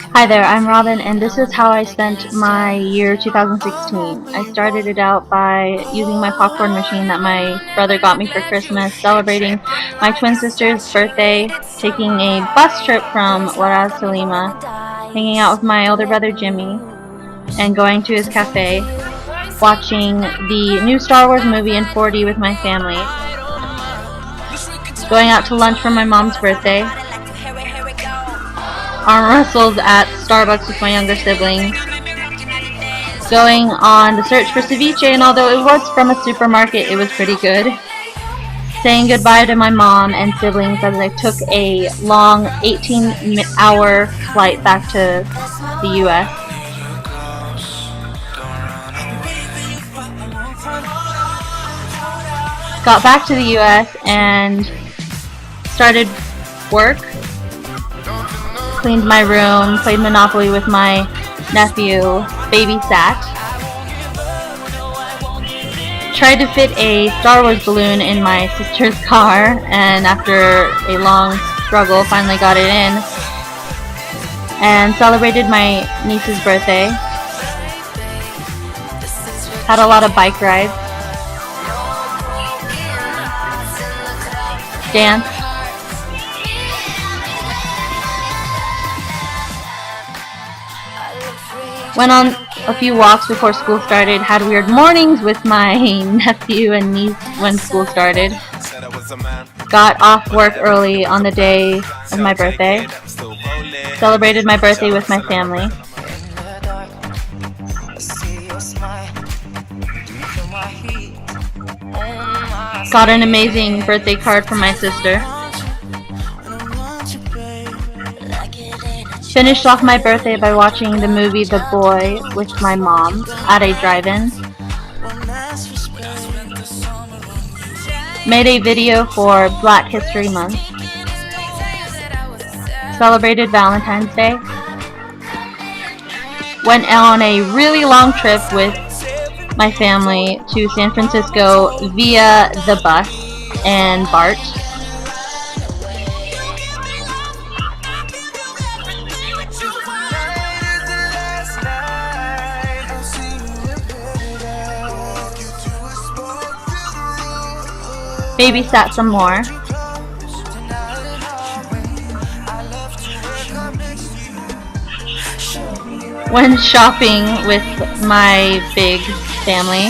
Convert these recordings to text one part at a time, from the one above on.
Hi there, I'm Robin, and this is how I spent my year 2016. I started it out by using my popcorn machine that my brother got me for Christmas, celebrating my twin sister's birthday, taking a bus trip from Huaraz to Lima, hanging out with my older brother Jimmy, and going to his cafe, watching the new Star Wars movie in 4D with my family, going out to lunch for my mom's birthday, arm wrestled at Starbucks with my younger siblings, going on the search for ceviche, and although it was from a supermarket, it was pretty good. Saying goodbye to my mom and siblings as I took a long 18-hour flight back to the U.S. Got back to the U.S. and started work. Cleaned my room, played Monopoly with my nephew, babysat. Tried to fit a Star Wars balloon in my sister's car, and after a long struggle, finally got it in. And celebrated my niece's birthday. Had a lot of bike rides. Danced. Went on a few walks before school started, had weird mornings with my nephew and niece when school started. Got off work early on the day of my birthday. Celebrated my birthday with my family. Got an amazing birthday card from my sister. Finished off my birthday by watching the movie The Boy with my mom at a drive-in. Made a video for Black History Month. Celebrated Valentine's Day. Went on a really long trip with my family to San Francisco via the bus and BART. Babysat some more. Went shopping with my big family.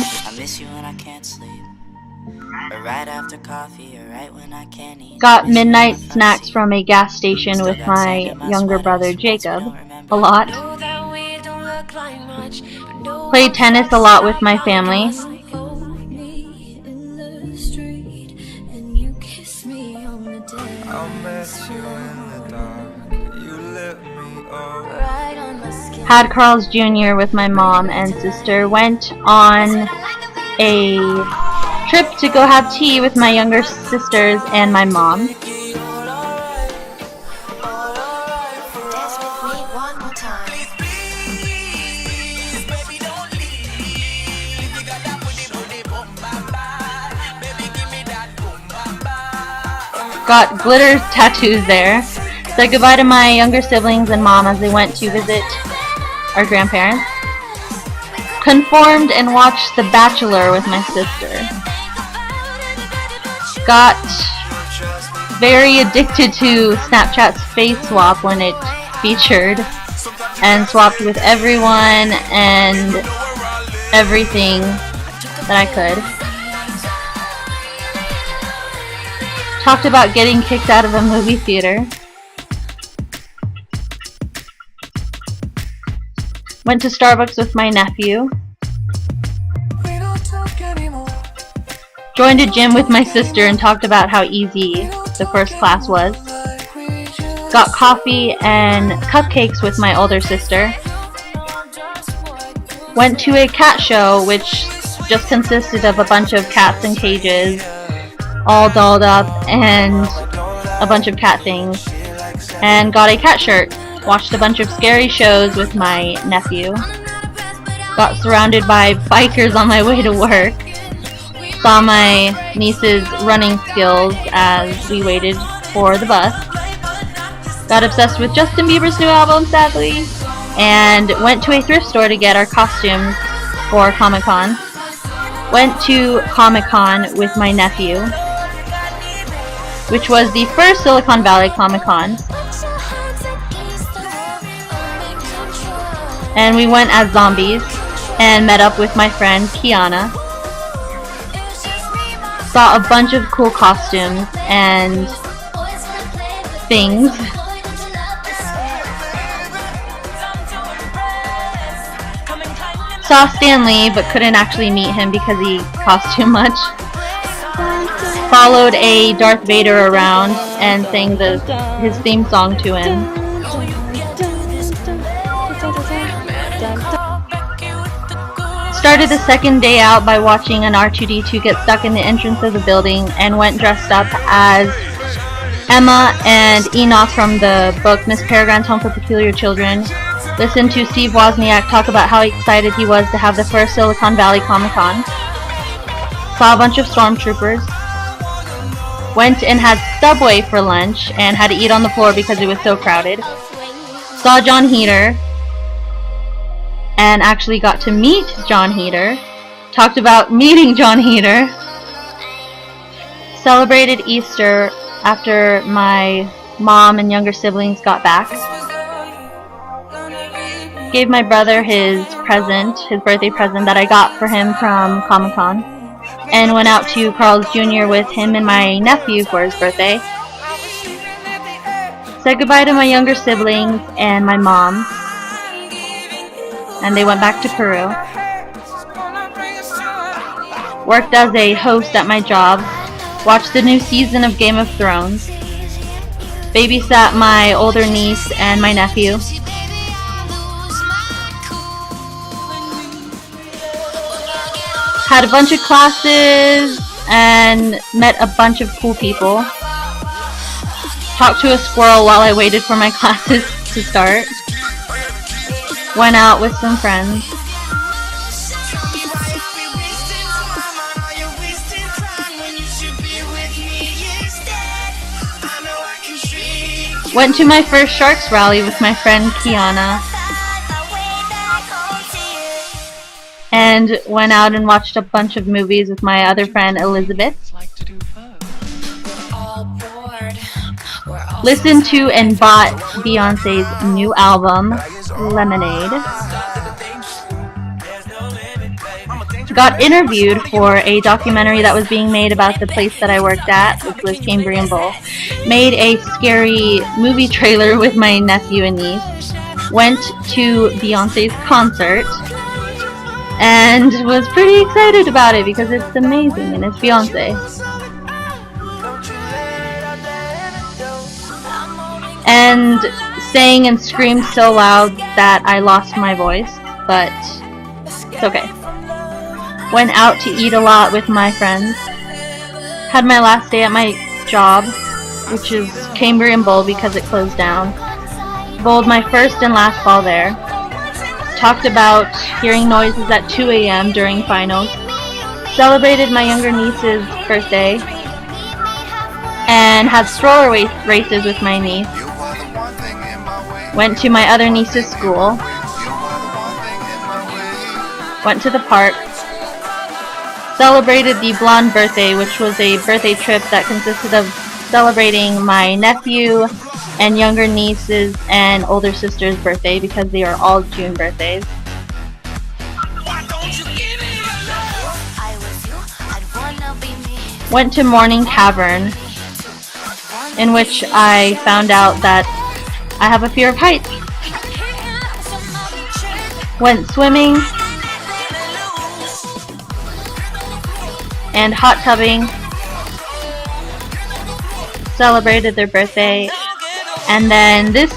Got midnight snacks from a gas station with my younger brother Jacob a lot. Played tennis a lot with my family. Had Carl's Jr. with my mom and sister. Went on a trip to go have tea with my younger sisters and my mom. Got glitter tattoos there. Said goodbye to my younger siblings and mom as they went to visit our grandparents. Conformed and watched The Bachelor with my sister. Got very addicted to Snapchat's face swap when it featured, and swapped with everyone and everything that I could. Talked about getting kicked out of a movie theater. Went to Starbucks with my nephew. Joined a gym with my sister and talked about how easy the first class was. Got coffee and cupcakes with my older sister. Went to a cat show, which just consisted of a bunch of cats in cages, all dolled up, and a bunch of cat things. And got a cat shirt. Watched a bunch of scary shows with my nephew. Got surrounded by bikers on my way to work. Saw my niece's running skills as we waited for the bus. Got obsessed with Justin Bieber's new album, sadly, and went to a thrift store to get our costumes for Comic-Con. Went to Comic-Con with my nephew, which was the first Silicon Valley Comic-Con. And we went as zombies and met up with my friend Kiana. Saw a bunch of cool costumes and things. Saw Stan Lee, but couldn't actually meet him because he cost too much. Followed a Darth Vader around and sang his theme song to him. Started the second day out by watching an R2-D2 get stuck in the entrance of the building and went dressed up as Emma and Enoch from the book Miss Peregrine's Home for Peculiar Children. Listened to Steve Wozniak talk about how excited he was to have the first Silicon Valley Comic-Con. Saw a bunch of stormtroopers. Went and had Subway for lunch and had to eat on the floor because it was so crowded. Saw John Heder and actually got to meet John Heder. Talked about meeting John Heder. Celebrated Easter after my mom and younger siblings got back. Gave my brother his birthday present that I got for him from Comic-Con, and went out to Carl's Jr. with him and my nephew for his birthday. Said goodbye to my younger siblings and my mom, and they went back to Peru. Worked as a host at my job. Watched the new season of Game of Thrones. Babysat my older niece and my nephew. Had a bunch of classes and met a bunch of cool people. Talked to a squirrel while I waited for my classes to start. Went out with some friends. Went to my first Sharks rally with my friend Kiana. And went out and watched a bunch of movies with my other friend Elizabeth. Listened to and bought Beyonce's new album, Lemonade. Got interviewed for a documentary that was being made about the place that I worked at, which was Cambrian Bowl. Made a scary movie trailer with my nephew and niece. Went to Beyonce's concert. And was pretty excited about it because it's amazing and it's Beyonce. And sang and screamed so loud that I lost my voice, but it's okay. Went out to eat a lot with my friends. Had my last day at my job, which is Cambrian Bowl because it closed down. Bowled my first and last ball there. Talked about hearing noises at 2 a.m. during finals. Celebrated my younger niece's birthday. And had stroller races with my niece. Went to my other niece's school. Went to the park. Celebrated the blonde birthday, which was a birthday trip that consisted of celebrating my nephew and younger niece's and older sister's birthday because they are all June birthdays. Went to Morning Cavern, in which I found out that I have a fear of heights. Went swimming and hot tubbing. Celebrated their birthday. And then this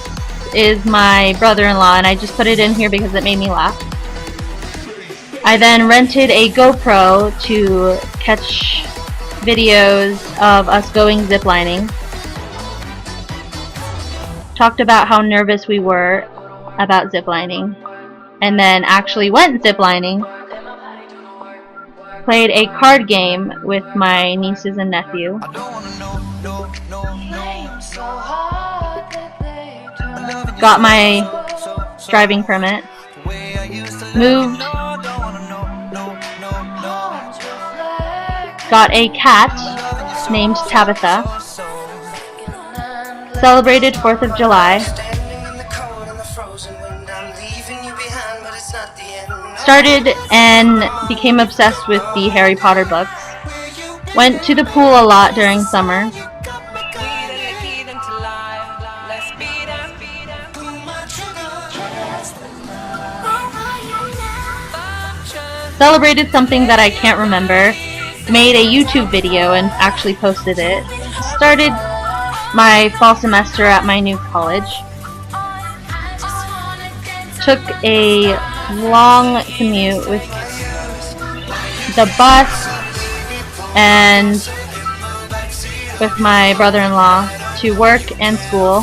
is my brother-in-law, and I just put it in here because it made me laugh. I then rented a GoPro to catch videos of us going ziplining. Talked about how nervous we were about ziplining, and then actually went ziplining. Played a card game with my nieces and nephew. got my driving permit, moved, got a cat named Tabitha, celebrated 4th of July, started and became obsessed with the Harry Potter books, went to the pool a lot during summer, celebrated something that I can't remember, made a YouTube video and actually posted it, started my fall semester at my new college, took a long commute with the bus and with my brother-in-law to work and school,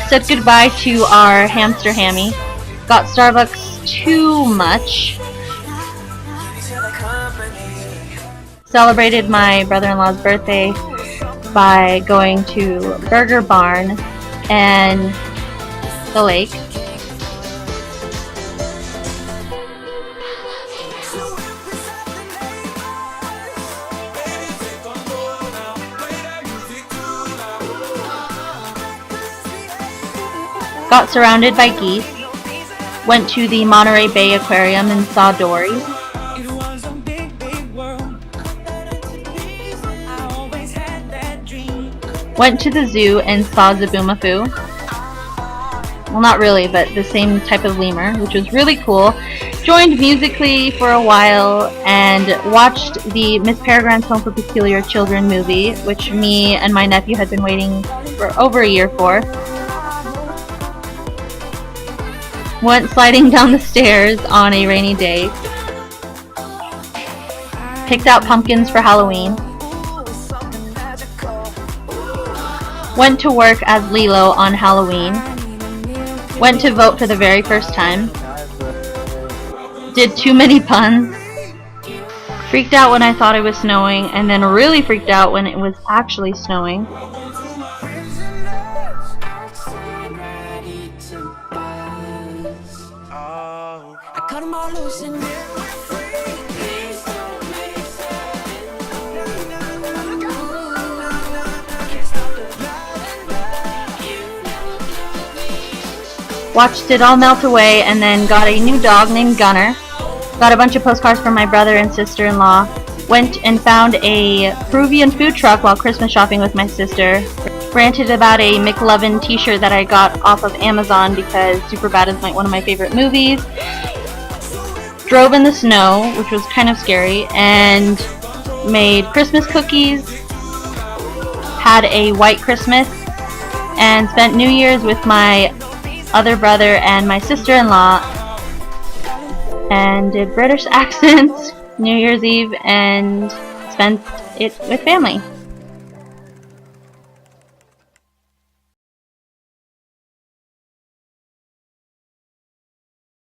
said goodbye to our hamster Hammy, got Starbucks too much, celebrated my brother-in-law's birthday by going to Burger Barn and the lake. Got surrounded by geese, went to the Monterey Bay Aquarium and saw dories. Went to the zoo and saw Zaboomafoo. Well, not really, but the same type of lemur, which was really cool. Joined Musical.ly for a while and watched the Miss Peregrine's Home for Peculiar Children movie, which me and my nephew had been waiting for over a year for. Went sliding down the stairs on a rainy day. Picked out pumpkins for Halloween. Went to work as Lilo on Halloween. Went to vote for the very first time. Did too many puns. Freaked out when I thought it was snowing, and then really freaked out when it was actually snowing. Watched it all melt away and then got a new dog named Gunner. Got a bunch of postcards from my brother and sister-in-law. Went and found a Peruvian food truck while Christmas shopping with my sister. Ranted about a McLovin t-shirt that I got off of Amazon because Superbad is one of my favorite movies. Drove in the snow, which was kind of scary, and made Christmas cookies. Had a white Christmas and spent New Year's with my other brother and my sister-in-law, and did British accents New Year's Eve and spent it with family.